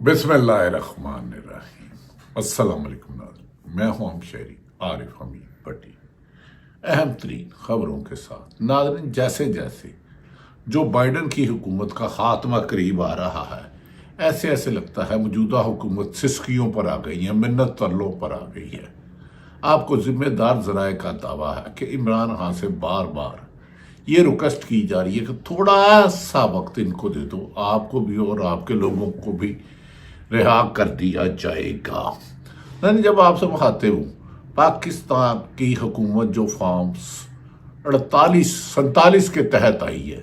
بسم اللہ الرحمن الرحیم۔ السلام علیکم ناظرین، میں ہوں شہری عارف حمید بٹی۔ اہم ترین خبروں کے ساتھ ناظرین، جیسے جیسے جو بائیڈن کی حکومت کا خاتمہ قریب آ رہا ہے، ایسے لگتا ہے موجودہ حکومت سسکیوں پر آ گئی ہے، منت ترلوں پر آ گئی ہے۔ آپ کو ذمہ دار ذرائع کا دعویٰ ہے کہ عمران خان سے بار بار یہ ریکویسٹ کی جا رہی ہے کہ تھوڑا سا وقت ان کو دے دو، آپ کو بھی اور آپ کے لوگوں کو بھی رہا کر دیا جائے گا۔ یعنی جب آپ سے مخاطب ہوں، پاکستان کی حکومت جو فارم 47 کے تحت آئی ہے،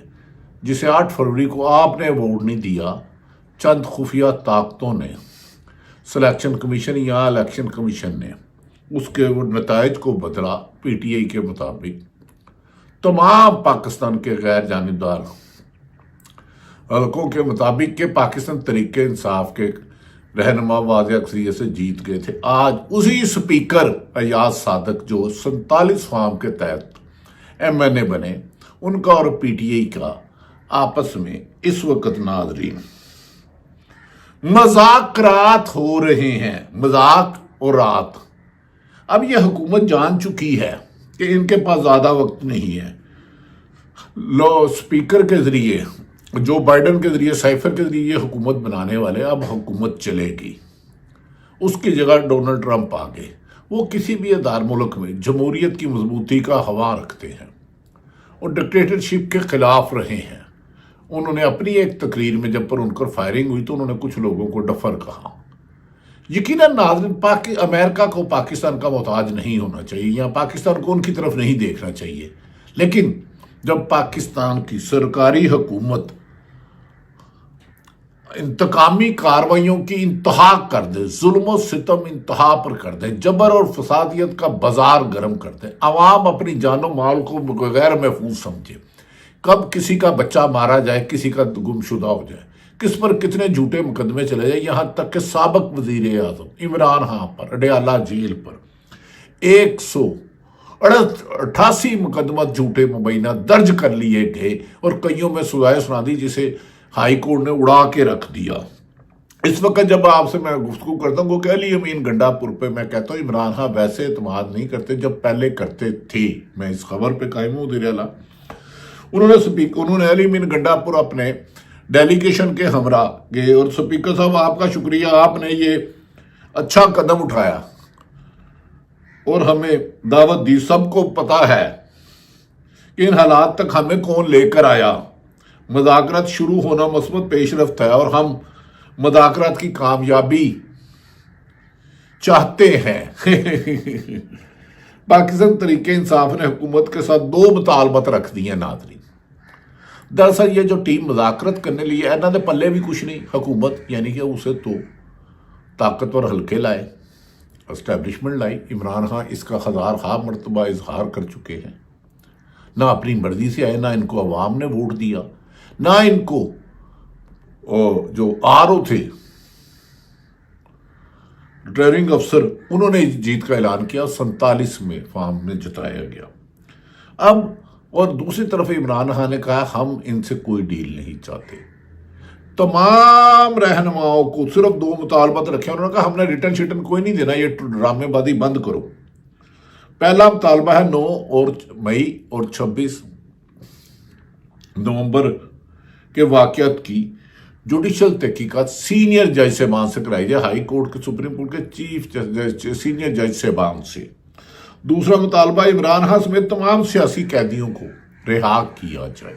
جسے 8 فروری کو آپ نے ووٹ نہیں دیا، چند خفیہ طاقتوں نے، سلیکشن کمیشن یا الیکشن کمیشن نے اس کے نتائج کو بدلا۔ پی ٹی آئی کے مطابق تمام پاکستان کے غیر جانبدار حلقوں کے مطابق کہ پاکستان تحریک انصاف کے رہنما واضح اکثریت سے جیت گئے تھے۔ آج اسی اسپیکر ایاز صادق جو 47 فارم کے تحت ایم این اے بنے، ان کا اور پی ٹی آئی کا آپس میں اس وقت ناظرین مذاکرات ہو رہے ہیں، مذاق اور رات۔ اب یہ حکومت جان چکی ہے کہ ان کے پاس زیادہ وقت نہیں ہے۔ اسپیکر کے ذریعے، جو بائیڈن کے ذریعے، سائفر کے ذریعے یہ حکومت بنانے والے، اب حکومت چلے گی۔ اس کی جگہ ڈونلڈ ٹرمپ آ گئے۔ وہ کسی بھی ادار ملک میں جمہوریت کی مضبوطی کا ہوا رکھتے ہیں اور ڈکٹیٹرشپ کے خلاف رہے ہیں۔ انہوں نے اپنی ایک تقریر میں جب پر ان پر فائرنگ ہوئی تو انہوں نے کچھ لوگوں کو ڈفر کہا۔ یقیناً ناظرین، امریکہ کو پاکستان کا محتاج نہیں ہونا چاہیے یا پاکستان کو ان کی طرف نہیں دیکھنا چاہیے، لیکن جب پاکستان کی سرکاری حکومت انتقامی کارروائیوں کی انتہا کر دے، ظلم و ستم انتہا پر کر دے، جبر اور فسادیت کا بازار گرم کر دے، عوام اپنی جان و مال کو غیر محفوظ سمجھے، کب کسی کا بچہ مارا جائے، کسی کا گمشدہ ہو جائے، کس پر کتنے جھوٹے مقدمے چلے جائیں، یہاں تک کہ سابق وزیر اعظم عمران خان پر اڈیالہ جیل پر 188 مقدمات جھوٹے مبینہ درج کر لیے گئے اور کئیوں میں سزائیں سنا دی، جسے ہائی کورٹ نے اڑا کے رکھ دیا۔ اس وقت جب آپ سے میں گفتگو کرتا ہوں کہ علی امین گنڈا پور پہ میں کہتا ہوں عمران خان ویسے اعتماد نہیں کرتے جب پہلے کرتے تھے۔ میں اس خبر پہ قائم ہوں دیر اعلیٰ۔ انہوں نے علی امین گنڈا پور اپنے ڈیلیگیشن کے ہمراہ گئے اور سپیکر صاحب آپ کا شکریہ، آپ نے یہ اچھا قدم اٹھایا اور ہمیں دعوت دی۔ سب کو پتا ہے کہ ان حالات تک ہمیں کون لے کر آیا۔ مذاکرات شروع ہونا مثبت پیش رفت ہے اور ہم مذاکرات کی کامیابی چاہتے ہیں۔ پاکستان تحریک انصاف نے حکومت کے ساتھ 2 مطالبات رکھ دی ہیں ناظرین۔ دراصل یہ جو ٹیم مذاکرات کرنے لیے ہے، انہوں نے پلے بھی کچھ نہیں، حکومت یعنی کہ اسے تو طاقتور حلقے لائے، اسٹیبلشمنٹ لائی۔ عمران خان اس کا ہزار خواہ مرتبہ اظہار کر چکے ہیں۔ نہ اپنی مرضی سے آئے، نہ ان کو عوام نے ووٹ دیا، نہ ان کو جو آر او تھے ریٹرننگ افسر، انہوں نے جیت کا اعلان کیا، 47 میں فارم میں جتایا گیا۔ اب اور دوسری طرف عمران خان نے کہا ہم ان سے کوئی ڈیل نہیں چاہتے۔ تمام رہنماؤں کو صرف 2 مطالبات رکھے، انہوں نے کہا ہم نے ریٹرن کوئی نہیں دینا، یہ ڈرامے بازی بند کرو۔ پہلا مطالبہ ہے 9 مئی اور 26 نومبر کے واقعات کی جوڈیشل تحقیقات سینئر جج صاحبان سے کرائی جائے، ہائی کورٹ کے، سپریم کورٹ کے چیف جسٹس، سینئر جج صاحبان سے۔ دوسرا مطالبہ عمران خان سمیت تمام سیاسی قیدیوں کو رہا کیا جائے۔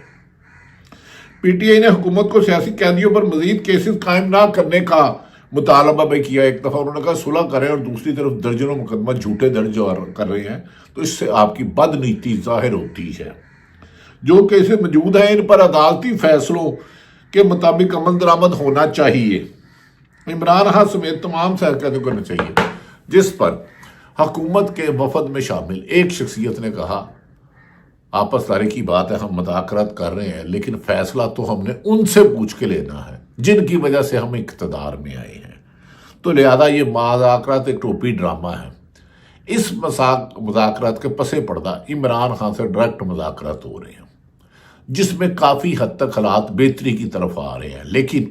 پی ٹی آئی نے حکومت کو سیاسی قیدیوں پر مزید کیسز قائم نہ کرنے کا مطالبہ بھی کیا۔ ایک دفعہ انہوں نے کہا صلح کریں اور دوسری طرف درجنوں مقدمہ جھوٹے درج کر رہے ہیں، تو اس سے آپ کی بد نیتی ظاہر ہوتی ہے۔ جو کیسز موجود ہیں ان پر عدالتی فیصلوں کے مطابق عمل درآمد ہونا چاہیے۔ عمران خان سمیت تمام سیاسی قیدیوں کو کرنا چاہیے۔ جس پر حکومت کے وفد میں شامل ایک شخصیت نے کہا آپس داری کی بات ہے، ہم مذاکرات کر رہے ہیں، لیکن فیصلہ تو ہم نے ان سے پوچھ کے لینا ہے جن کی وجہ سے ہم اقتدار میں آئے ہیں، تو لہذا یہ مذاکرات ایک ٹوپی ڈرامہ ہے۔ اس مذاکرات کے پس پردہ عمران خان سے ڈائریکٹ مذاکرات ہو رہے ہیں، جس میں کافی حد تک حالات بہتری کی طرف آ رہے ہیں، لیکن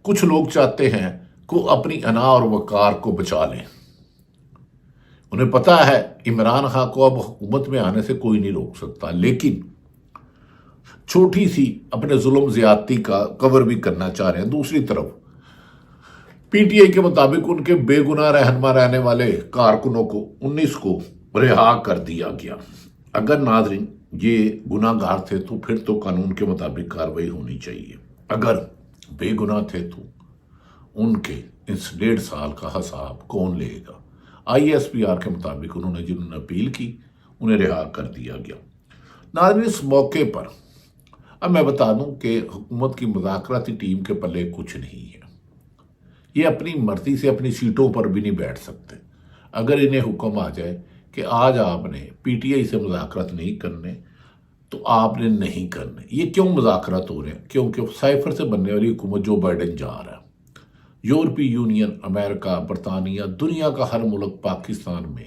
کچھ لوگ چاہتے ہیں کو اپنی انا اور وقار کو بچا لیں۔ انہیں پتا ہے عمران خان کو اب حکومت میں آنے سے کوئی نہیں روک سکتا، لیکن چھوٹی سی اپنے ظلم زیادتی کا کور بھی کرنا چاہ رہے ہیں۔ دوسری طرف پی ٹی آئی کے مطابق ان کے بے گناہ رہنما رہنے والے کارکنوں کو 19 کو رہا کر دیا گیا۔ اگر ناظرین یہ گناہ گار تھے تو پھر تو قانون کے مطابق کارروائی ہونی چاہیے، اگر بے گناہ تھے تو ان کے اس 1.5 سال کا حساب کون لے گا؟ آئی ایس پی آر کے مطابق جنہوں نے اپیل کی انہیں رہا کر دیا گیا۔ ناظرین اس موقع پر اب میں بتا دوں کہ حکومت کی مذاکراتی ٹیم کے پلے کچھ نہیں ہے، یہ اپنی مرضی سے اپنی سیٹوں پر بھی نہیں بیٹھ سکتے۔ اگر انہیں حکم آ جائے کہ آج آپ نے پی ٹی آئی سے مذاکرات نہیں کرنے تو آپ نے نہیں کرنے۔ یہ کیوں مذاکرات ہو رہے ہیں؟ کیونکہ سائفر سے بننے والی حکومت جو بائیڈن جا رہا ہے۔ یورپی یونین، امریکہ، برطانیہ، دنیا کا ہر ملک پاکستان میں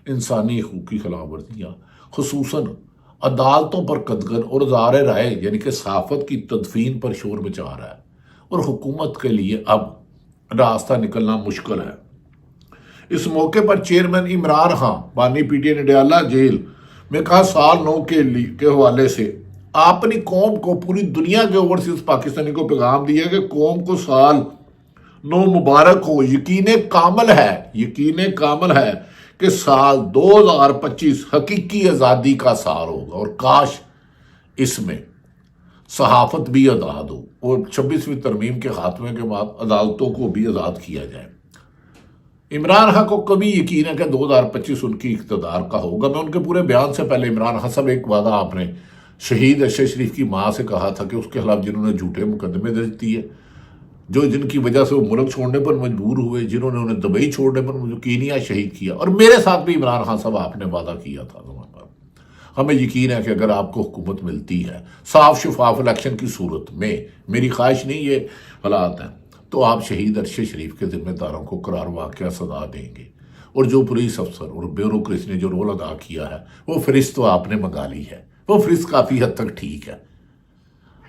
انسانی حقوق کی خلاف ورزیاں، خصوصاً عدالتوں پر قدغن اور اظہار رائے یعنی کہ صحافت کی تدفین پر شور مچا رہا ہے، اور حکومت کے لیے اب راستہ نکلنا مشکل ہے۔ اس موقع پر چیئرمین عمران خان بانی پی ٹی آئی نڈیالہ جیل میں کہا سال 9 کے حوالے سے اپنی قوم کو، پوری دنیا کے اوورسیز پاکستانی کو پیغام دیا کہ قوم کو سال 9 مبارک ہو۔ یقین کامل ہے کہ سال 2025 حقیقی آزادی کا سال ہوگا، اور کاش اس میں صحافت بھی آزاد ہو اور 26ویں ترمیم کے خاتمے کے بعد عدالتوں کو بھی آزاد کیا جائے۔ عمران خان کو کبھی یقین ہے کہ 2025 ان کی اقتدار کا ہوگا۔ میں ان کے پورے بیان سے پہلے عمران خان صاحب ایک وعدہ آپ نے شہید ارشد شریف کی ماں سے کہا تھا کہ اس کے خلاف جنہوں نے جھوٹے مقدمے درج کیے، جن کی وجہ سے وہ ملک چھوڑنے پر مجبور ہوئے، جنہوں نے انہیں دبئی چھوڑنے پر کینیا شہید کیا، اور میرے ساتھ بھی عمران خان صاحب آپ نے وعدہ کیا تھا۔ ہمیں یقین ہے کہ اگر آپ کو حکومت ملتی ہے صاف شفاف الیکشن کی صورت میں، میری خواہش نہیں یہ حالات ہیں، تو آپ شہید ارشد شریف کے ذمہ داروں کو قرار واقعہ سزا دیں گے، اور جو پولیس افسر اور بیوروکریسی نے جو رول ادا کیا ہے وہ فہرست تو آپ نے منگا لی ہے، وہ فہرست کافی حد تک ٹھیک ہے۔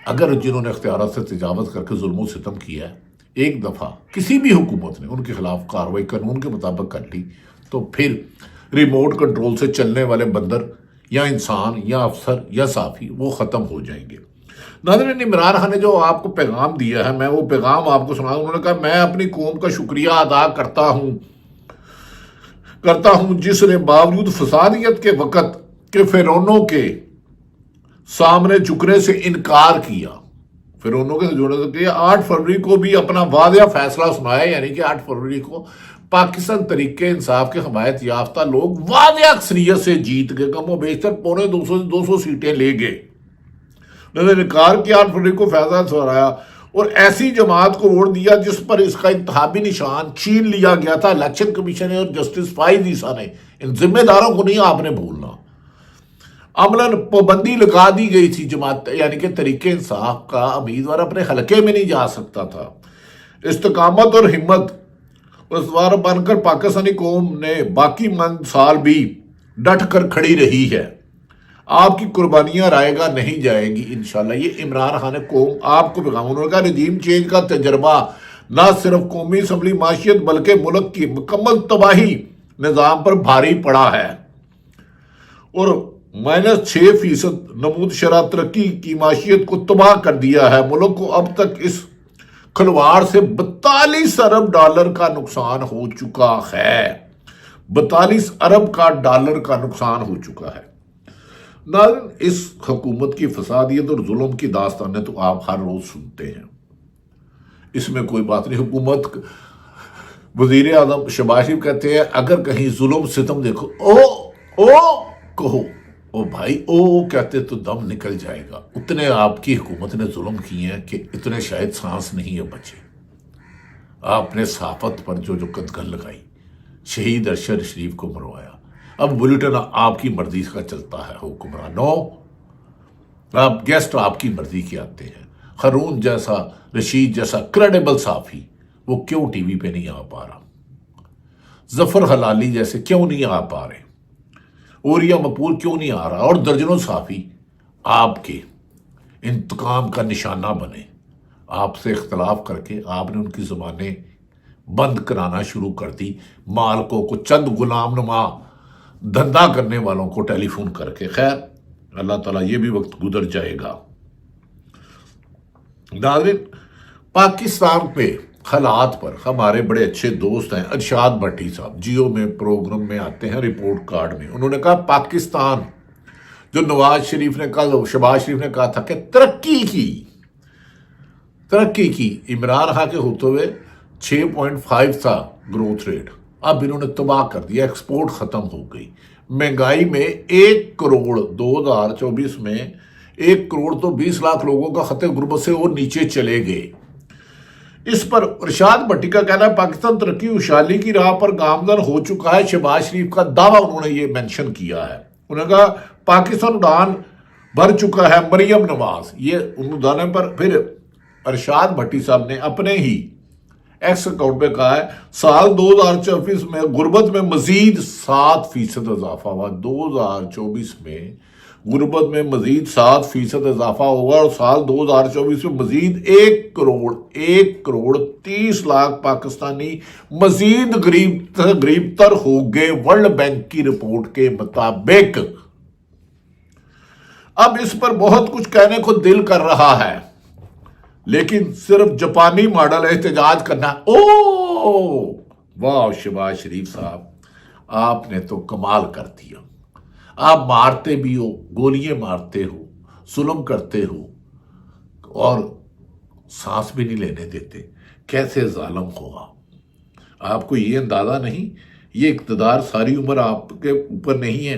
اگر جنہوں نے اختیارات سے تجاوز کر کے ظلم و ستم کیا ہے، ایک دفعہ کسی بھی حکومت نے ان کے خلاف کارروائی قانون کے مطابق کر لی تو پھر ریموٹ کنٹرول سے چلنے والے بندر یا انسان یا افسر یا صحافی وہ ختم ہو جائیں گے۔ ناظرین عمران خان نے جو آپ کو پیغام دیا ہے، میں وہ پیغام آپ کو سنا۔ انہوں نے کہا میں اپنی قوم کا شکریہ ادا کرتا ہوں جس نے باوجود فسادیت کے وقت کے فرعونوں کے سامنے جھکنے سے انکار کیا۔ فرعونوں کے جوڑے سے کیا 8 فروری کو بھی اپنا واضح فیصلہ سنایا، یعنی کہ 8 فروری کو پاکستان تحریک انصاف کے حمایت یافتہ لوگ واضح اکثریت سے جیت گئے، کم و بیشتر 200 سیٹیں لے گئے۔ انہوں نے انکار کیا، 8 فروری کو فیصلہ سنایا اور ایسی جماعت کو ووٹ دیا جس پر اس کا انتخابی نشان چھین لیا گیا تھا الیکشن کمیشن اور جسٹس فائز عیسیٰ نے۔ ان ذمہ داروں کو نہیں آپ نے بھولنا۔ عملاً پابندی لگا دی گئی تھی، جماعت یعنی کہ تحریک انصاف کا امیدوار اپنے حلقے میں نہیں جا سکتا تھا۔ استقامت اور ہمت استوار بن کر پاکستانی قوم نے باقی سال بھی ڈٹ کر کھڑی رہی ہے۔ آپ کی قربانیاں رائے گاہ نہیں جائیں گی انشاءاللہ۔ یہ عمران خان قوم آپ کو پیغام، انہوں نے کہا رجیم چینج کا تجربہ نہ صرف قومی اسمبلی معاشیت بلکہ ملک کی مکمل تباہی نظام پر بھاری پڑا ہے، اور -6% نمود شرح ترقی کی معاشیت کو تباہ کر دیا ہے۔ ملک کو اب تک اس کھلواڑ سے 42 ارب ڈالر کا نقصان ہو چکا ہے۔ 42 ارب کا ڈالر کا نقصان ہو چکا ہے۔ ناظرین اس حکومت کی فسادیت اور ظلم کی داستانیں تو آپ ہر روز سنتے ہیں، اس میں کوئی بات نہیں۔ حکومت وزیر اعظم شہباز شریف کہتے ہیں اگر کہیں ظلم ستم دیکھو او کہو، او بھائی او کہتے تو دم نکل جائے گا۔ اتنے آپ کی حکومت نے ظلم کیے ہیں کہ اتنے شاید سانس نہیں ہے بچے۔ آپ نے صحافت پر جو قدغن لگائی، شہید ارشد شریف کو مروایا، اب بلیٹن آپ کی مرضی کا چلتا ہے حکمرانوں، آپ گیسٹ آپ کی مرضی کے آتے ہیں۔ خرون جیسا، رشید جیسا کریڈیبل صحافی وہ کیوں ٹی وی پہ نہیں آ پا رہا؟ ظفر حلالی جیسے کیوں نہیں آ پا رہے؟ اوریا مقبول کیوں نہیں آ رہا؟ اور درجنوں صحافی آپ کے انتقام کا نشانہ بنے۔ آپ سے اختلاف کر کے آپ نے ان کی زبانیں بند کرانا شروع کر دی، مالکوں کو، چند غلام نما دھندا کرنے والوں کو ٹیلی فون کر کے۔ خیر اللہ تعالیٰ یہ بھی وقت گزر جائے گا۔ ناظرین، پاکستان پہ حالات پر ہمارے بڑے اچھے دوست ہیں ارشاد بھٹی صاحب، جیو میں پروگرام میں آتے ہیں، رپورٹ کارڈ میں انہوں نے کہا پاکستان جو نواز شریف نے کہا، شہباز شریف نے کہا تھا کہ ترقی کی، عمران خان کے ہوتے ہوئے 6.5 تھا گروتھ ریٹ، اب انہوں نے تباہ کر دیا، ایکسپورٹ ختم ہو گئی، مہنگائی میں 1 کروڑ 2024 میں 1 کروڑ تو 20 لاکھ لوگوں کا خط غربت سے وہ نیچے چلے گئے۔ اس پر ارشاد بھٹی کا کہنا ہے پاکستان ترقی خوشحالی کی راہ پر گامزن ہو چکا ہے، شہباز شریف کا دعویٰ انہوں نے یہ مینشن کیا ہے۔ انہوں نے کہا پاکستان اڑان بھر چکا ہے، مریم نواز، یہ اڑانے پر پھر ارشاد بھٹی صاحب نے اپنے ہی ایکس اکاؤنٹ پہ کہا ہے سال 2024 میں غربت میں مزید 7% اضافہ ہوا، 2024 میں غربت میں مزید 7% اضافہ ہوگا، اور سال 2024 میں مزید 1 کروڑ 30 لاکھ پاکستانی مزید غریب تر ہو گئے، ورلڈ بینک کی رپورٹ کے مطابق۔ اب اس پر بہت کچھ کہنے کو دل کر رہا ہے، لیکن صرف جاپانی ماڈل احتجاج کرنا، واہ شہباز شریف صاحب آپ نے تو کمال کر دیا، آپ مارتے بھی ہو، گولیاں مارتے ہو، ظلم کرتے ہو، اور سانس بھی نہیں لینے دیتے، کیسے ظالم ہو آپ کو یہ اندازہ نہیں؟ یہ اقتدار ساری عمر آپ کے اوپر نہیں ہے،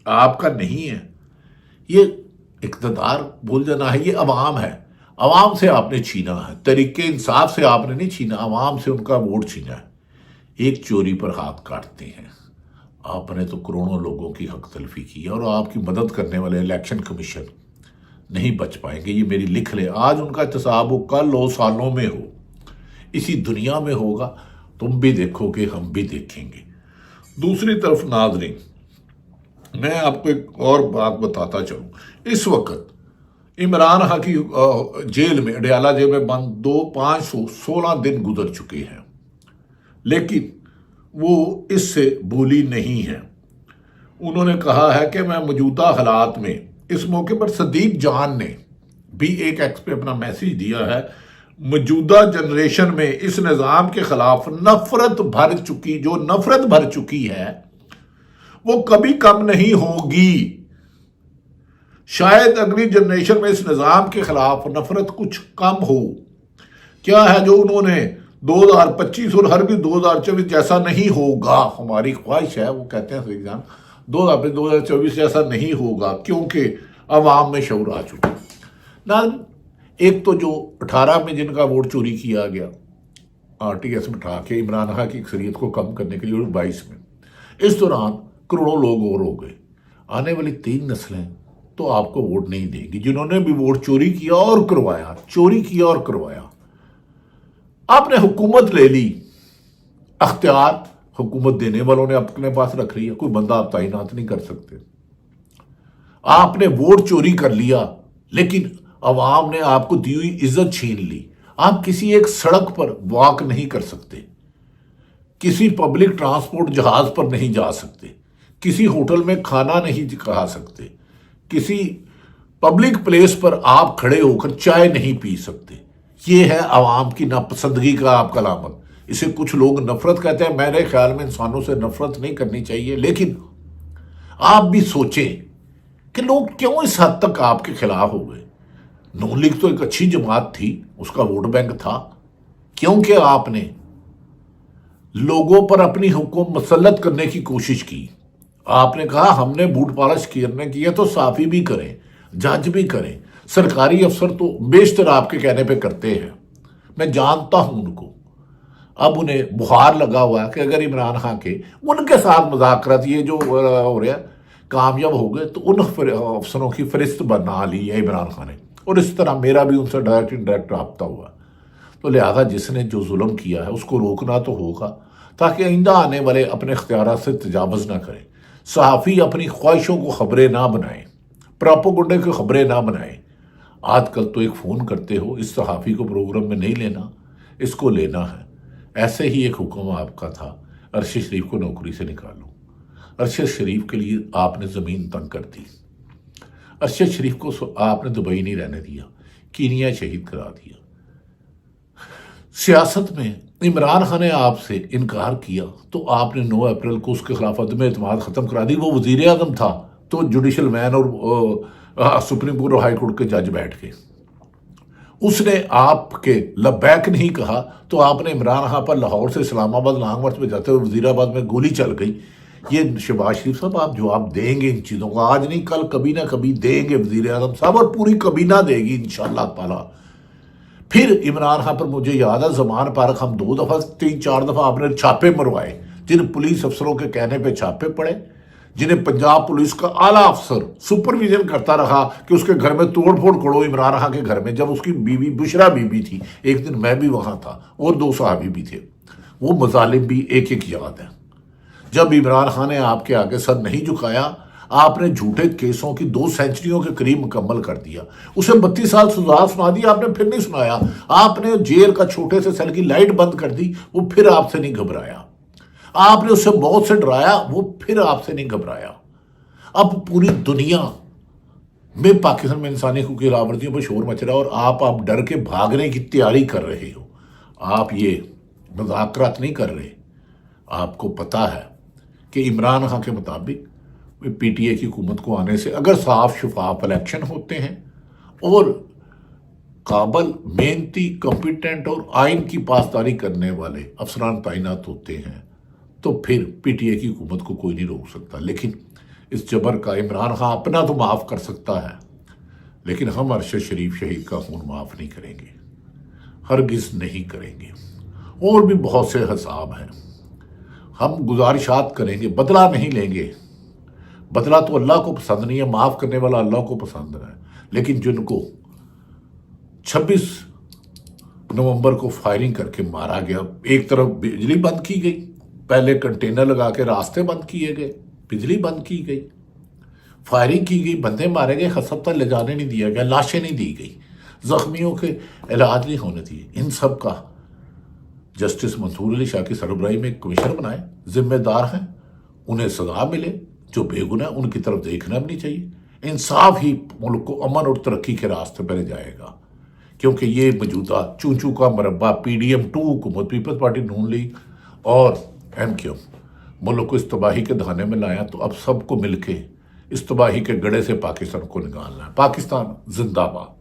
آپ کا نہیں ہے، یہ اقتدار بھول جانا ہے، یہ عوام ہے، عوام سے آپ نے چھینا ہے، تحریک انصاف سے آپ نے نہیں چھینا، عوام سے ان کا ووٹ چھینا ہے۔ ایک چوری پر ہاتھ کاٹتے ہیں، آپ نے تو کروڑوں لوگوں کی حق تلفی کی، اور آپ کی مدد کرنے والے الیکشن کمیشن نہیں بچ پائیں گے، یہ میری لکھ لے، آج ان کا احتساب ہو، کل 9 سالوں میں ہو، اسی دنیا میں ہوگا، تم بھی دیکھو گے، ہم بھی دیکھیں گے۔ دوسری طرف ناظرین، میں آپ کو ایک اور بات بتاتا چلوں، اس وقت عمران خان کی جیل میں، اڈیالہ جیل میں بند 516 دن گزر چکے ہیں، لیکن وہ اس سے بھولی نہیں ہے۔ انہوں نے کہا ہے کہ میں موجودہ حالات میں، اس موقع پر صدیق جان نے بھی ایک ایکس پہ اپنا میسیج دیا ہے، موجودہ جنریشن میں اس نظام کے خلاف نفرت بھر چکی ہے وہ کبھی کم نہیں ہوگی، شاید اگلی جنریشن میں اس نظام کے خلاف نفرت کچھ کم ہو۔ کیا ہے جو انہوں نے 2025 اور ہرگز 2024 جیسا نہیں ہوگا، ہماری خواہش ہے، وہ کہتے ہیں صدیق جان 2024 جیسا نہیں ہوگا، کیونکہ عوام میں شعور آ چکا۔ ایک تو جو 18 میں جن کا ووٹ چوری کیا گیا RTS میں اٹھا کے عمران خان کی اکثریت کو کم کرنے کے لیے، 22 میں، اس دوران کروڑوں لوگ اور ہو گئے، آنے والی 3 نسلیں تو آپ کو ووٹ نہیں دیں گی، جنہوں نے بھی ووٹ چوری کیا اور کروایا۔ آپ نے حکومت لے لی، اختیار حکومت دینے والوں نے اپنے پاس رکھ لیا، کوئی بندہ آپ تعینات نہیں کر سکتے۔ آپ نے ووٹ چوری کر لیا، لیکن عوام نے آپ کو دی ہوئی عزت چھین لی، آپ کسی ایک سڑک پر واک نہیں کر سکتے، کسی پبلک ٹرانسپورٹ جہاز پر نہیں جا سکتے، کسی ہوٹل میں کھانا نہیں کھا سکتے، کسی پبلک پلیس پر آپ کھڑے ہو کر چائے نہیں پی سکتے۔ یہ ہے عوام کی ناپسندگی کا آپ کا علامت۔ اسے کچھ لوگ نفرت کہتے ہیں، میرے خیال میں انسانوں سے نفرت نہیں کرنی چاہیے، لیکن آپ بھی سوچیں کہ لوگ کیوں اس حد تک آپ کے خلاف ہو گئے۔ نون لیگ تو ایک اچھی جماعت تھی، اس کا ووٹ بینک تھا، کیونکہ آپ نے لوگوں پر اپنی حکم مسلط کرنے کی کوشش کی۔ آپ نے کہا ہم نے بوٹ پالش کرنے کی ہے تو صافی بھی کریں، جج بھی کریں، سرکاری افسر تو بیشتر آپ کے کہنے پہ کرتے ہیں، میں جانتا ہوں ان کو۔ اب انہیں بخار لگا ہوا ہے کہ اگر عمران خان کے ان کے ساتھ مذاکرات یہ جو ہو رہا ہے کامیاب ہو گئے تو ان افسروں کی فہرست بنا لی ہے عمران خان نے، اور اس طرح میرا بھی ان سے ڈائریکٹ رابطہ ہوا، تو لہذا جس نے جو ظلم کیا ہے اس کو روکنا تو ہوگا، تاکہ آئندہ آنے والے اپنے اختیارات سے تجاوز نہ کریں، صحافی اپنی خواہشوں کو خبریں نہ بنائیں، پراپوگنڈے کی خبریں نہ بنائیں۔ آج کل تو ایک فون کرتے ہو، اس صحافی کو پروگرام میں نہیں لینا، اس کو لینا ہے، ایسے ہی ایک حکم آپ کا تھا، ارشد شریف کو نوکری سے نکالو۔ ارشد شریف کے لیے آپ نے زمین تنگ کر دی، ارشد شریف کو آپ نے دبئی نہیں رہنے دیا، کینیا شہید کرا دیا۔ سیاست میں عمران خان نے آپ سے انکار کیا تو آپ نے 9 اپریل کو اس کے خلاف عدم اعتماد ختم کرا دی۔ وہ وزیر اعظم تھا تو جوڈیشل مین اور سپریم کورٹ اور ہائی کورٹ کے جج بیٹھ گئے۔ اس نے آپ کے لبیک نہیں کہا تو آپ نے عمران خان پر لاہور سے اسلام آباد لانگ مارچ میں جاتے ہوئے وزیر آباد میں گولی چل گئی۔ یہ شہباز شریف صاحب آپ جواب دیں گے ان چیزوں کا، آج نہیں کل کبھی نہ کبھی دیں گے وزیر اعظم صاحب، اور پوری کابینہ دے گی انشاءاللہ تعالی۔ پھر عمران خان پر مجھے یاد ہے زمان پارک ہم 2 دفعہ 3-4 دفعہ آپ نے چھاپے مروائے، جن پولیس افسروں کے کہنے پہ چھاپے پڑے، جنہیں پنجاب پولیس کا اعلیٰ افسر سپرویژن کرتا رہا کہ اس کے گھر میں توڑ پھوڑ کرو۔ عمران خان کے گھر میں جب اس کی بیوی بشرا بی بی تھی، ایک دن میں بھی وہاں تھا اور 2 صحابی بھی تھے، وہ مظالم بھی ایک ایک یاد ہیں۔ جب عمران خان نے آپ کے آگے سر نہیں جھکایا، آپ نے جھوٹے کیسوں کی 2 سینچریوں کے قریب مکمل کر دیا، اسے 32 سال سزا سنا دی، آپ نے پھر نہیں سنایا۔ آپ نے جیل کا چھوٹے سے سیل کی لائٹ بند کر دی، وہ پھر آپ سے نہیں گھبرایا۔ آپ نے اس سے موت سے ڈرایا، وہ پھر آپ سے نہیں گھبرایا۔ اب پوری دنیا میں پاکستان میں انسانی حقوق کی خلاف پر شور مچ رہا ہے اور آپ ڈر کے بھاگنے کی تیاری کر رہے ہو۔ آپ یہ مذاکرات نہیں کر رہے، آپ کو پتا ہے کہ عمران خان کے مطابق پی ٹی اے کی حکومت کو آنے سے اگر صاف شفاف الیکشن ہوتے ہیں اور قابل، محنتی، کمپیٹنٹ اور آئین کی پاسداری کرنے والے افسران تعینات ہوتے ہیں تو پھر پی ٹی اے کی حکومت کو کوئی نہیں روک سکتا۔ لیکن اس جبر کا عمران خان اپنا تو معاف کر سکتا ہے، لیکن ہم ارشد شریف شہید کا خون معاف نہیں کریں گے، ہرگز نہیں کریں گے۔ اور بھی بہت سے حساب ہیں، ہم گزارشات کریں گے، بدلہ نہیں لیں گے۔ بدلہ تو اللہ کو پسند نہیں ہے، معاف کرنے والا اللہ کو پسند ہے۔ لیکن جن کو 26 نومبر کو فائرنگ کر کے مارا گیا، ایک طرف بجلی بند کی گئی، پہلے کنٹینر لگا کے راستے بند کیے گئے، بجلی بند کی گئی، فائرنگ کی گئی، بندے مارے گئے، ہسپتال لے جانے نہیں دیا گیا، لاشیں نہیں دی گئی، زخمیوں کے علاج نہیں ہونے دیے۔ ان سب کا جسٹس منصور علی شاہ کی سربراہی میں ایک کمیشن بنائے، ذمہ دار ہیں، انہیں سزا ملے، جو بے گناہ ان کی طرف دیکھنا بھی نہیں چاہیے۔ انصاف ہی ملک کو امن اور ترقی کے راستے پر لے جائے گا، کیونکہ یہ موجودہ چونچو کا مربع پی ڈی ایم 2 حکومت، پیپلز پارٹی نون لیگ اور ایم کیو ملک کو اس تباہی کے دہانے میں لایا، تو اب سب کو مل کے اس تباہی کے گڑھے سے پاکستان کو نکالنا ہے۔ پاکستان زندہ باد۔